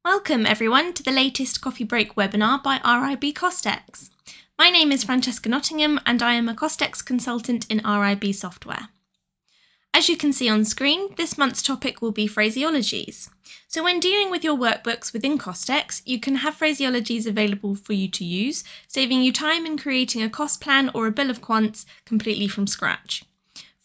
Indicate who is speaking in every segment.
Speaker 1: Welcome everyone to the latest coffee break webinar by RIB CostX. My name is Francesca Nottingham and I am a CostX consultant in RIB software. As you can see on screen, this month's topic will be phraseologies. So when dealing with your workbooks within CostX, you can have phraseologies available for you to use, saving you time in creating a cost plan or a bill of quants completely from scratch.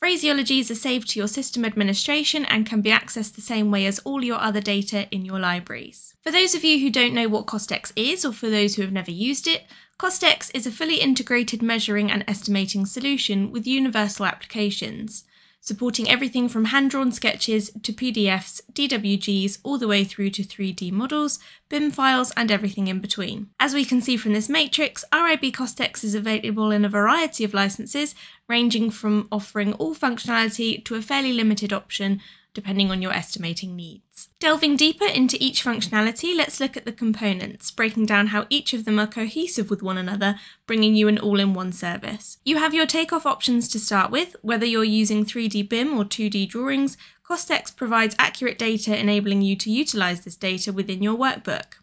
Speaker 1: Phraseologies are saved to your system administration and can be accessed the same way as all your other data in your libraries. For those of you who don't know what CostX is, or for those who have never used it, CostX is a fully integrated measuring and estimating solution with universal applications, supporting everything from hand-drawn sketches to PDFs, DWGs, all the way through to 3D models, BIM files and everything in between. As we can see from this matrix, RIB CostX is available in a variety of licenses, ranging from offering all functionality to a fairly limited option, depending on your estimating needs. Delving deeper into each functionality, let's look at the components, breaking down how each of them are cohesive with one another, bringing you an all-in-one service. You have your takeoff options to start with. Whether you're using 3D BIM or 2D drawings, CostX provides accurate data, enabling you to utilise this data within your workbook.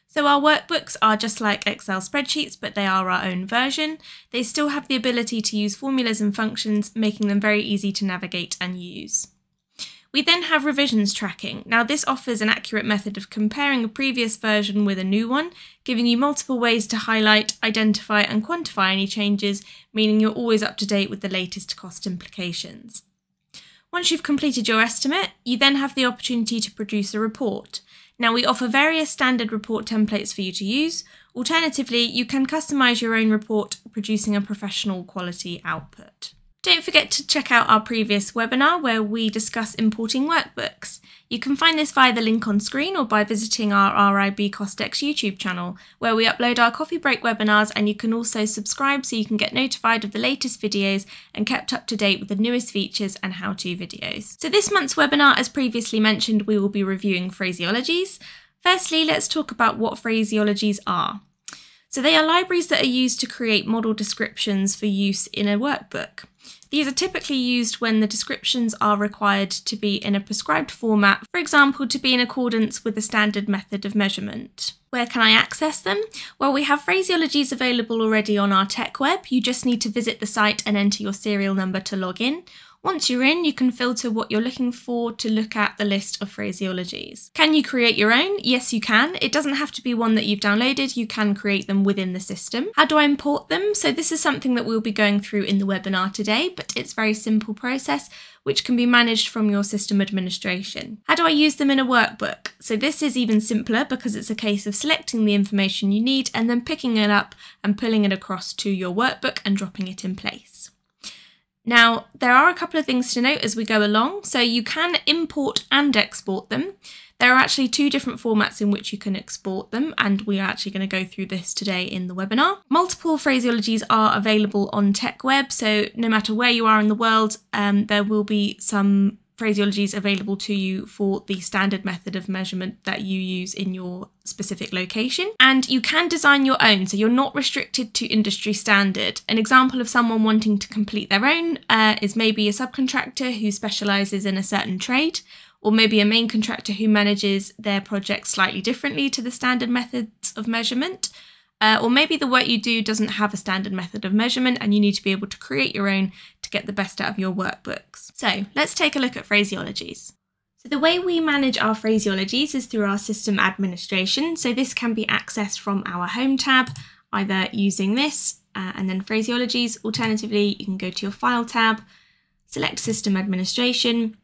Speaker 1: So our workbooks are just like Excel spreadsheets, but they are our own version. They still have the ability to use formulas and functions, making them very easy to navigate and use. We then have revisions tracking. Now this offers an accurate method of comparing a previous version with a new one, giving you multiple ways to highlight, identify and quantify any changes, meaning you're always up to date with the latest cost implications. Once you've completed your estimate, you then have the opportunity to produce a report. Now we offer various standard report templates for you to use. Alternatively, you can customise your own report, producing a professional quality output. Don't forget to check out our previous webinar where we discuss importing workbooks. You can find this via the link on screen or by visiting our RIB CostX YouTube channel, where we upload our coffee break webinars, and you can also subscribe so you can get notified of the latest videos and kept up to date with the newest features and how-to videos. So this month's webinar, as previously mentioned, we will be reviewing phraseologies. Firstly, let's talk about what phraseologies are. So they are libraries that are used to create model descriptions for use in a workbook. These are typically used when the descriptions are required to be in a prescribed format, for example, to be in accordance with the standard method of measurement. Where can I access them? Well, we have phraseologies available already on our tech web. You just need to visit the site and enter your serial number to log in. Once you're in, you can filter what you're looking for to look at the list of phraseologies. Can you create your own? Yes, you can. It doesn't have to be one that you've downloaded. You can create them within the system. How do I import them? So this is something that we'll be going through in the webinar today, but it's a very simple process which can be managed from your system administration. How do I use them in a workbook? So this is even simpler because it's a case of selecting the information you need and then picking it up and pulling it across to your workbook and dropping it in place. Now, there are a couple of things to note as we go along. So you can import and export them. There are actually two different formats in which you can export them, and we are actually going to go through this today in the webinar. Multiple phraseologies are available on TechWeb, so no matter where you are in the world, there will be some phraseologies available to you for the standard method of measurement that you use in your specific location. And you can design your own, so you're not restricted to industry standard. An example of someone wanting to complete their own is maybe a subcontractor who specialises in a certain trade, or maybe a main contractor who manages their project slightly differently to the standard methods of measurement. Or maybe the work you do doesn't have a standard method of measurement and you need to be able to create your own to get the best out of your workbooks. So let's take a look at phraseologies. So the way we manage our phraseologies is through our system administration. So this can be accessed from our home tab, either using this and then phraseologies. Alternatively, you can go to your file tab, select system administration,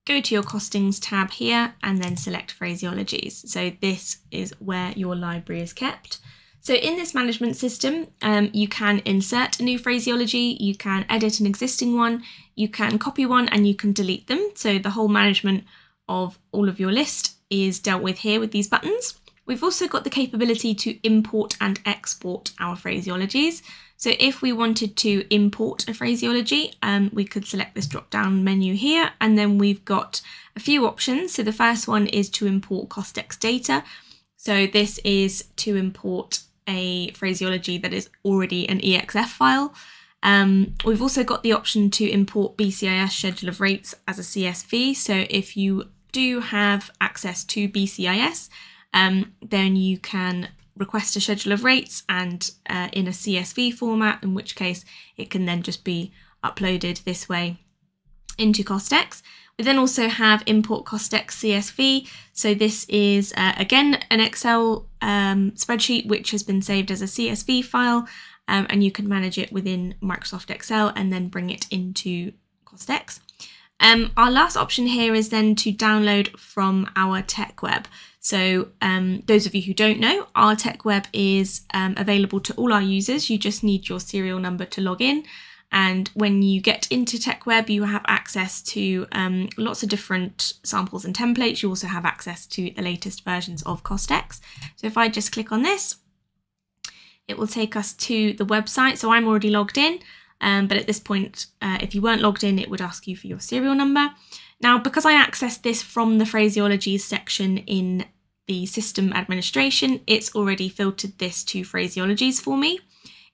Speaker 1: go to your costings tab here and then select phraseologies. So this is where your library is kept. So in this management system, you can insert a new phraseology, you can edit an existing one, you can copy one and you can delete them. So the whole management of all of your list is dealt with here with these buttons. We've also got the capability to import and export our phraseologies. So if we wanted to import a phraseology, we could select this drop-down menu here, and then we've got a few options. So the first one is to import CostX data. So this is to import a phraseology that is already an EXF file. We've also got the option to import BCIS schedule of rates as a CSV. So if you do have access to BCIS, then you can request a schedule of rates and in a CSV format, in which case it can then just be uploaded this way into CostX. We then also have import CostX CSV. So this is again an Excel spreadsheet which has been saved as a CSV file, and you can manage it within Microsoft Excel and then bring it into CostX. Our last option here is then to download from our tech web. So those of you who don't know, our tech web is available to all our users. You just need your serial number to log in. And when you get into TechWeb, you have access to lots of different samples and templates. You also have access to the latest versions of CostX. So if I just click on this, it will take us to the website. So I'm already logged in, but at this point, if you weren't logged in, it would ask you for your serial number. Now, because I accessed this from the Phraseologies section in the system administration, it's already filtered this to Phraseologies for me.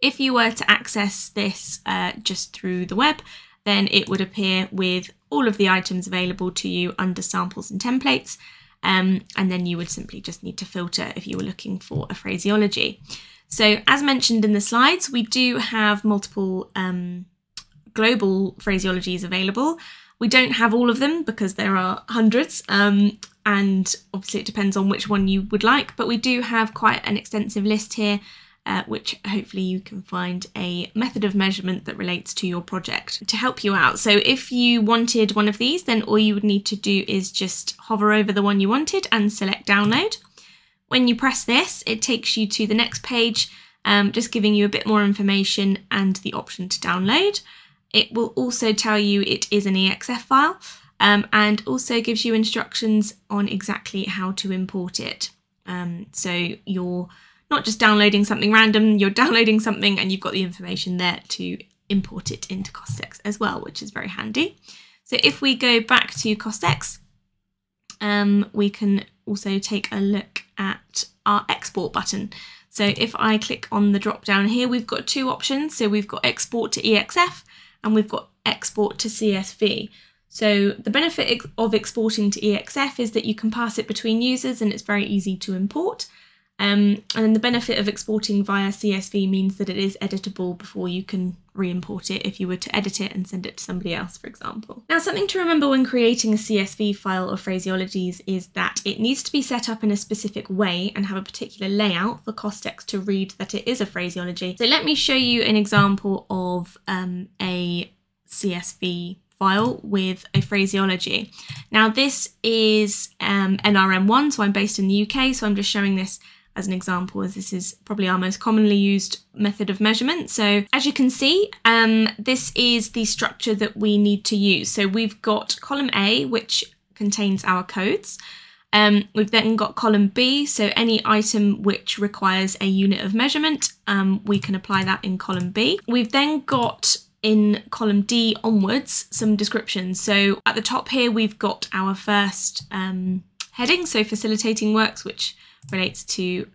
Speaker 1: If you were to access this just through the web, then it would appear with all of the items available to you under samples and templates, and then you would simply just need to filter if you were looking for a phraseology. So as mentioned in the slides, we do have multiple global phraseologies available. We don't have all of them because there are hundreds, and obviously it depends on which one you would like, but we do have quite an extensive list here, which hopefully you can find a method of measurement that relates to your project to help you out. So if you wanted one of these, then all you would need to do is just hover over the one you wanted and select download. When you press this, it takes you to the next page, just giving you a bit more information and the option to download. It will also tell you it is an EXF file, and also gives you instructions on exactly how to import it. So you're not just downloading something random, you're downloading something and you've got the information there to import it into CostX as well, which is very handy. So if we go back to CostX, we can also take a look at our export button. So if I click on the drop down here, we've got two options. So we've got export to EXF and we've got export to CSV. So the benefit of exporting to EXF is that you can pass it between users and it's very easy to import. And then the benefit of exporting via CSV means that it is editable before you can re-import it if you were to edit it and send it to somebody else, for example. Now, something to remember when creating a CSV file of phraseologies is that it needs to be set up in a specific way and have a particular layout for CostX to read that it is a phraseology. So let me show you an example of a CSV file with a phraseology. Now, this is NRM1, so I'm based in the UK, so I'm just showing this as an example, as this is probably our most commonly used method of measurement. So as you can see, this is the structure that we need to use. So we've got column A, which contains our codes. We've then got column B, so any item which requires a unit of measurement, we can apply that in column B. We've then got in column D onwards some descriptions. So at the top here, we've got our first heading, so facilitating works, which relates to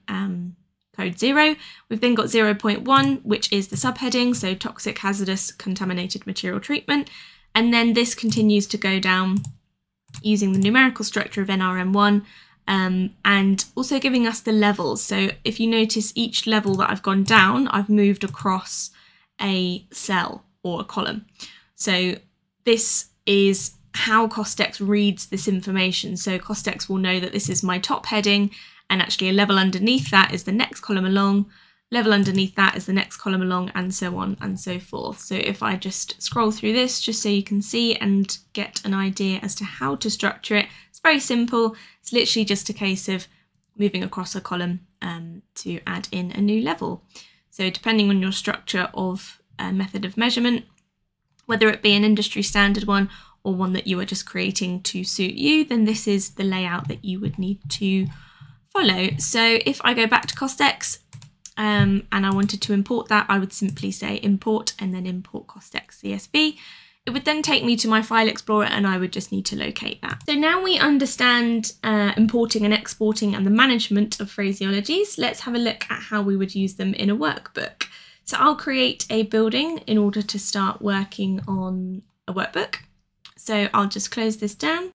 Speaker 1: code 0. We've then got 0.1, which is the subheading, so toxic, hazardous, contaminated material treatment. And then this continues to go down using the numerical structure of NRM1, and also giving us the levels. So if you notice each level that I've gone down, I've moved across a cell or a column. So this is how CostX reads this information. So CostX will know that this is my top heading, and actually a level underneath that is the next column along, level underneath that is the next column along, and so on and so forth. So if I just scroll through this, just so you can see and get an idea as to how to structure it, it's very simple. It's literally just a case of moving across a column to add in a new level. So depending on your structure of a method of measurement, whether it be an industry standard one or one that you are just creating to suit you, then this is the layout that you would need to follow. So if I go back to CostX and I wanted to import that, I would simply say import and then import CostX CSV. It would then take me to my file explorer and I would just need to locate that. So now we understand importing and exporting and the management of phraseologies, let's have a look at how we would use them in a workbook. So I'll create a building in order to start working on a workbook. So I'll just close this down.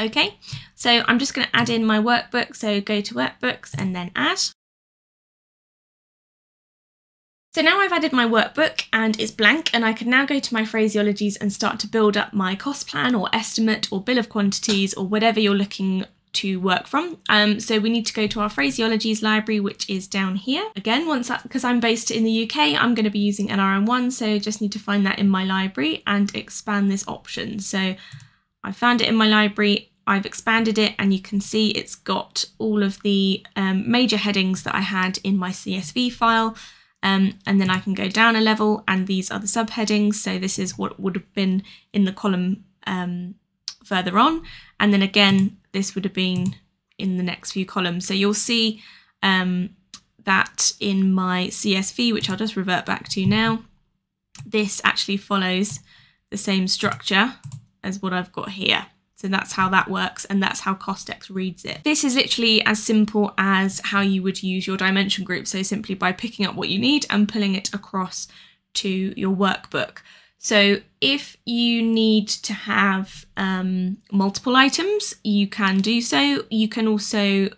Speaker 1: Okay, so I'm just going to add in my workbook. So go to workbooks and then add. So now I've added my workbook and it's blank, and I can now go to my phraseologies and start to build up my cost plan or estimate or bill of quantities or whatever you're looking to work from. So we need to go to our phraseologies library, which is down here. Again, because I'm based in the UK, I'm going to be using NRM1, so just need to find that in my library and expand this option. So I found it in my library, I've expanded it, and you can see it's got all of the major headings that I had in my CSV file. And then I can go down a level, and these are the subheadings. So this is what would have been in the column further on. And then again, this would have been in the next few columns. So you'll see that in my CSV, which I'll just revert back to now, this actually follows the same structure as what I've got here. So that's how that works, and that's how CostX reads it. This is literally as simple as how you would use your dimension group. So simply by picking up what you need and pulling it across to your workbook. So if you need to have multiple items, you can do so. You can also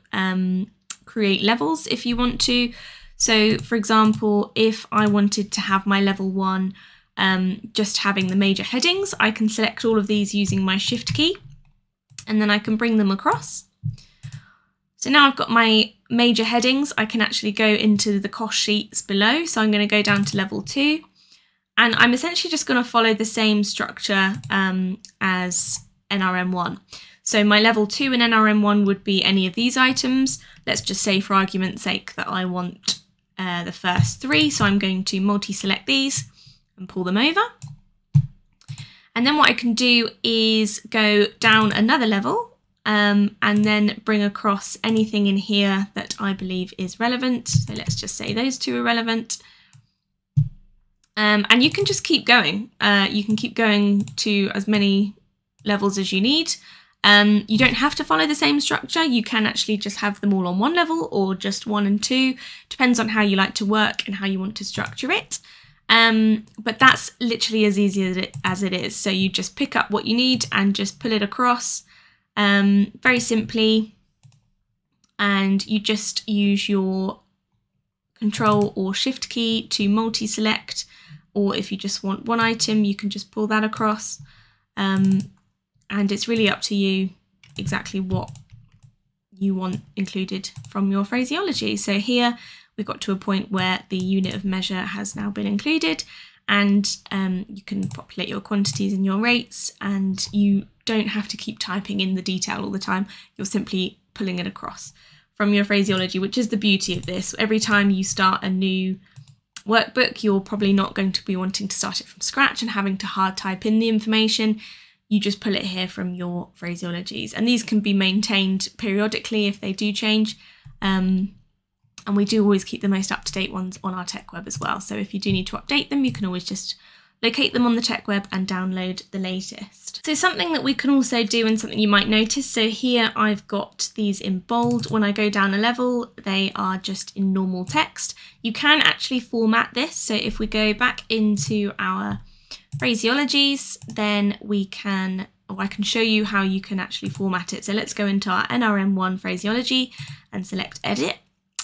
Speaker 1: create levels if you want to. So for example, if I wanted to have my level 1 just having the major headings, I can select all of these using my shift key, and then I can bring them across. So now I've got my major headings, I can actually go into the cost sheets below. So I'm going to go down to level 2, and I'm essentially just going to follow the same structure as NRM1. So my level 2 in NRM1 would be any of these items. Let's just say for argument's sake that I want the first 3. So I'm going to multi-select these and pull them over. And then what I can do is go down another level and then bring across anything in here that I believe is relevant. So let's just say those 2 are relevant. And you can just keep going. You can keep going to as many levels as you need. You don't have to follow the same structure. You can actually just have them all on one level, or just 1 and 2. Depends on how you like to work and how you want to structure it. But that's literally as easy as it is. So you just pick up what you need and just pull it across very simply, and you just use your Control or Shift key to multi-select, or if you just want one item, you can just pull that across, and it's really up to you exactly what you want included from your phraseology. So here we've got to a point where the unit of measure has now been included, and you can populate your quantities and your rates, and you don't have to keep typing in the detail all the time. You're simply pulling it across from your phraseology, which is the beauty of this. Every time you start a new workbook, you're probably not going to be wanting to start it from scratch and having to hard type in the information. You just pull it here from your phraseologies, and these can be maintained periodically if they do change. And we do always keep the most up-to-date ones on our tech web as well. So if you do need to update them, you can always just locate them on the tech web and download the latest. So something that we can also do, and something you might notice, so here I've got these in bold. When I go down a level, they are just in normal text. You can actually format this. So if we go back into our phraseologies, then we can, or I can show you how you can actually format it. So let's go into our NRM1 phraseology and select edit.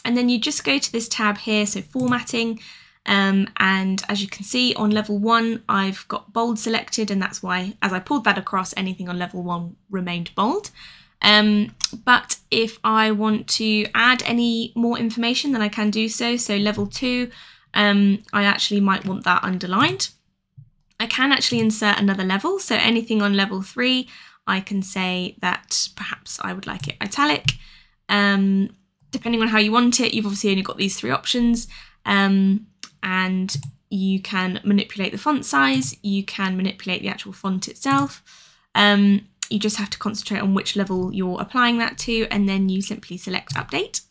Speaker 1: And then you just go to this tab here, so formatting, and as you can see on level 1, I've got bold selected, and that's why as I pulled that across, anything on level 1 remained bold. But if I want to add any more information, then I can do so. So level 2, I actually might want that underlined. I can actually insert another level, so anything on level 3, I can say that perhaps I would like it italic. Depending on how you want it, you've obviously only got these 3 options, and you can manipulate the font size, you can manipulate the actual font itself. You just have to concentrate on which level you're applying that to, and then you simply select update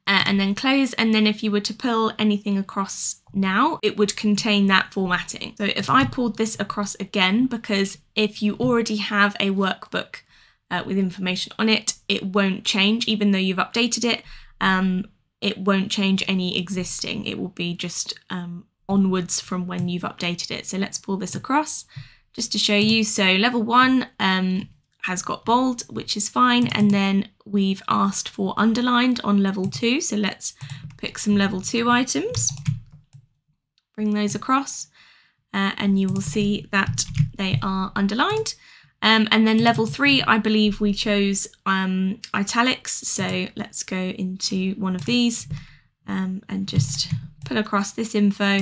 Speaker 1: and then close. And then if you were to pull anything across now, it would contain that formatting. So if I pulled this across again, because if you already have a workbook with information on it, it won't change. Even though you've updated it, it won't change any existing. It will be just onwards from when you've updated it. So let's pull this across just to show you. So level 1 has got bold, which is fine. And then we've asked for underlined on level 2. So let's pick some level 2 items, bring those across, and you will see that they are underlined. And then level 3, I believe we chose italics. So let's go into one of these and just put across this info.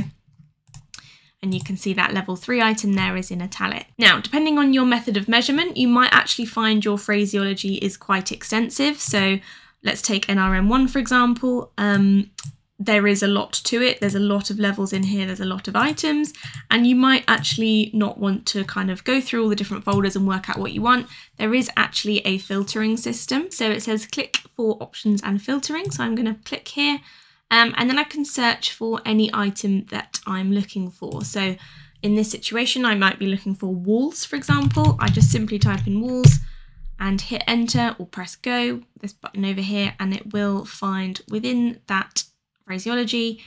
Speaker 1: And you can see that level 3 item there is in italic. Now, depending on your method of measurement, you might actually find your phraseology is quite extensive. So let's take NRM1, for example. There is a lot to it. There's a lot of levels in here. There's a lot of items, and you might actually not want to kind of go through all the different folders and work out what you want. There is actually a filtering system. So it says click for options and filtering. So I'm going to click here. And then I can search for any item that I'm looking for. So in this situation, I might be looking for walls, for example. I just simply type in walls and hit enter or press go, this button over here, and it will find within that phraseology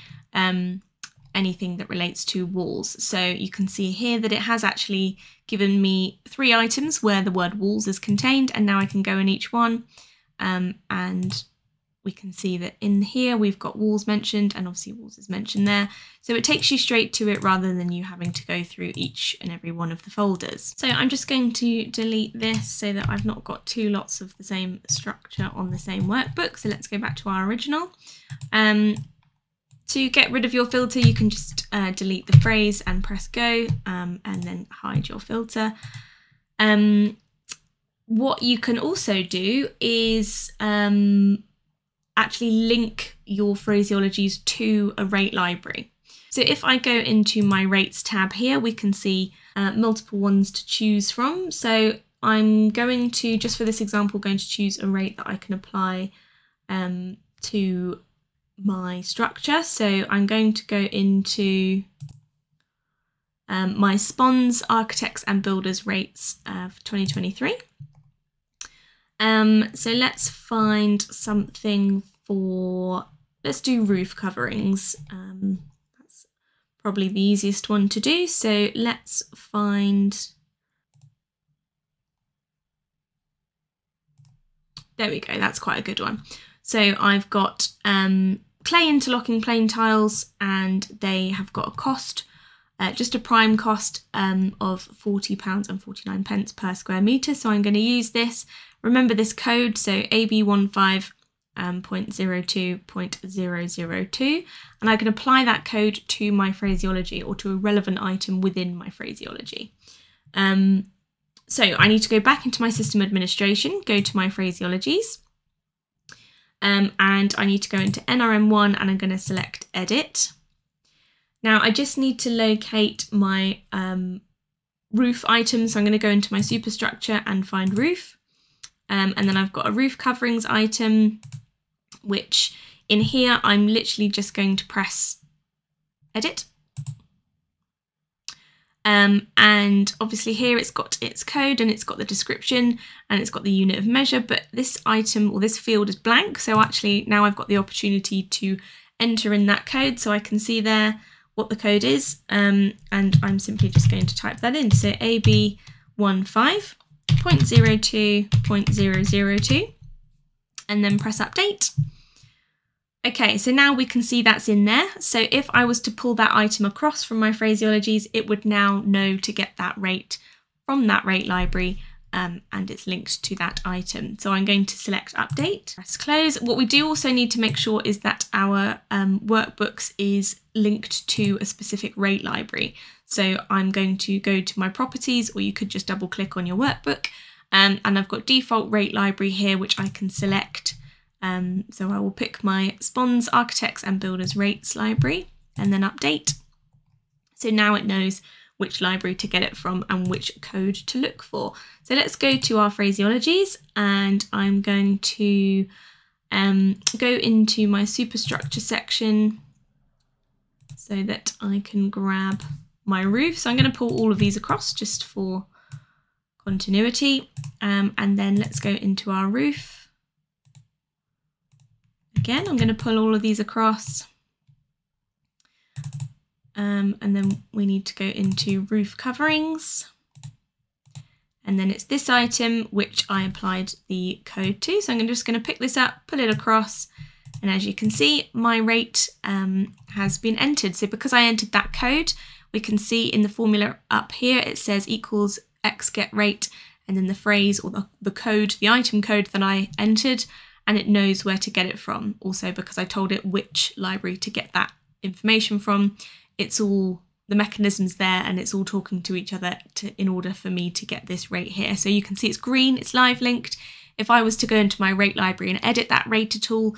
Speaker 1: anything that relates to walls. So you can see here that it has actually given me 3 items where the word walls is contained, and now I can go in each one and we can see that in here we've got walls mentioned, and obviously walls is mentioned there. So it takes you straight to it rather than you having to go through each and every one of the folders. So I'm just going to delete this so that I've not got 2 lots of the same structure on the same workbook. So let's go back to our original. To get rid of your filter, you can just delete the phrase and press go, and then hide your filter. What you can also do is actually link your phraseologies to a rate library. So if I go into my rates tab here, we can see multiple ones to choose from. So I'm going to, just for this example, going to choose a rate that I can apply to my structure. So I'm going to go into my Spons, Architects and Builders rates for 2023. So let's find something for, let's do roof coverings. That's probably the easiest one to do. So let's find, there we go, that's quite a good one. So I've got clay interlocking plain tiles, and they have got a cost, just a prime cost of £40.49 per square metre. So I'm going to use this. Remember this code, so AB15.02.002, and I can apply that code to my phraseology or to a relevant item within my phraseology. So I need to go back into my system administration, go to my phraseologies, and I need to go into NRM1 and I'm going to select edit. Now I just need to locate my roof item, so I'm going to go into my superstructure and find roof. And then I've got a roof coverings item, which in here I'm literally just going to press edit. And obviously here it's got its code and it's got the description and it's got the unit of measure, but this item or this field is blank. So actually now I've got the opportunity to enter in that code, so I can see there what the code is, and I'm simply just going to type that in. So AB15.02.002 and then press update. Okay, so now we can see that's in there. So if I was to pull that item across from my phraseologies, it would now know to get that rate from that rate library, and it's linked to that item. So I'm going to select update, press close. What we do also need to make sure is that our workbooks is linked to a specific rate library. So I'm going to go to my properties, or you could just double click on your workbook, and I've got default rate library here, which I can select. So I will pick my Spons, Architects and Builders rates library and then update. So now it knows which library to get it from and which code to look for. So let's go to our phraseologies, and I'm going to go into my superstructure section so that I can grab my roof. So I'm going to pull all of these across just for continuity, and then let's go into our roof. Again, I'm going to pull all of these across, and then we need to go into roof coverings, and then it's this item which I applied the code to. So I'm just going to pick this up, pull it across, and as you can see, my rate has been entered. So because I entered that code, we can see in the formula up here, it says equals X get rate, and then the phrase or the code, the item code that I entered, and it knows where to get it from. Also, because I told it which library to get that information from, it's all the mechanisms there, and it's all talking to each other in order for me to get this rate here. So you can see it's green, it's live linked. If I was to go into my rate library and edit that rate at all,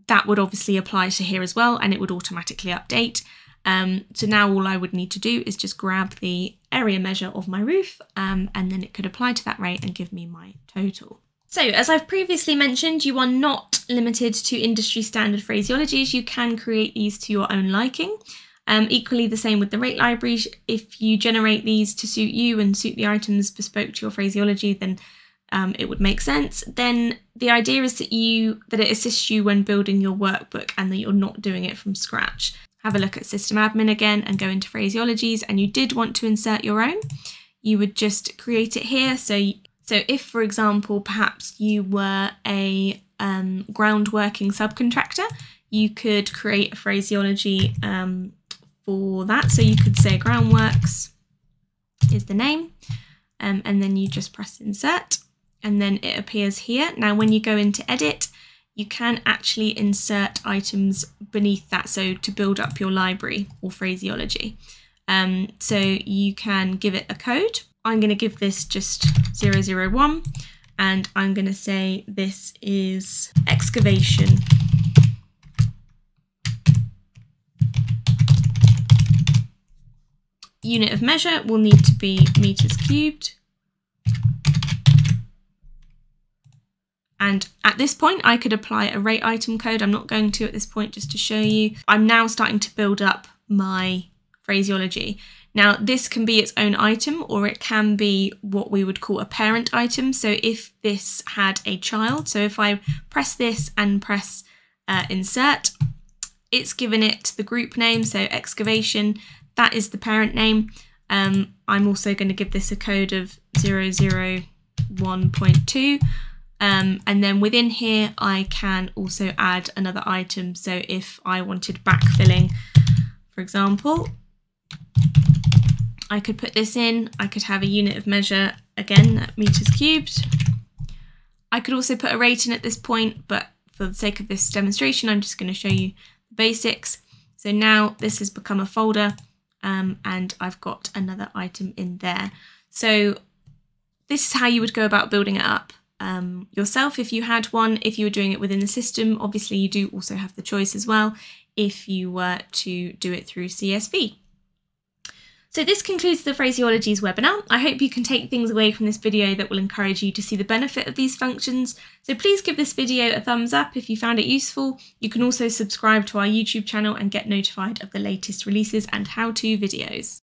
Speaker 1: that would obviously apply to here as well, and it would automatically update. So now all I would need to do is just grab the area measure of my roof, and then it could apply to that rate and give me my total. So as I've previously mentioned, you are not limited to industry standard phraseologies. You can create these to your own liking. Equally the same with the rate libraries. If you generate these to suit you and suit the items bespoke to your phraseology, then it would make sense. Then the idea is that it assists you when building your workbook and that you're not doing it from scratch. Have a look at System Admin again and go into Phraseologies, and you did want to insert your own, you would just create it here. So if, for example, perhaps you were a ground working subcontractor, you could create a phraseology for that. So you could say groundworks is the name, and then you just press insert, and then it appears here. Now, when you go into edit, you can actually insert items beneath that, so to build up your library or phraseology. So you can give it a code. I'm going to give this just 001, and I'm going to say this is excavation. Unit of measure will need to be meters cubed. And at this point, I could apply a rate item code. I'm not going to at this point, just to show you. I'm now starting to build up my phraseology. Now, this can be its own item, or it can be what we would call a parent item. So if this had a child, so if I press this and press insert, it's given it the group name, so excavation, that is the parent name. I'm also going to give this a code of 001.2. And then within here, I can also add another item. So if I wanted backfilling, for example, I could put this in. I could have a unit of measure, again, meters cubed. I could also put a rate in at this point, but for the sake of this demonstration, I'm just going to show you the basics. So now this has become a folder, and I've got another item in there. So this is how you would go about building it up yourself if you had one. If you were doing it within the system, obviously you do also have the choice as well if you were to do it through CSV. So this concludes the Phraseologies webinar. I hope you can take things away from this video that will encourage you to see the benefit of these functions. So please give this video a thumbs up if you found it useful. You can also subscribe to our YouTube channel and get notified of the latest releases and how-to videos.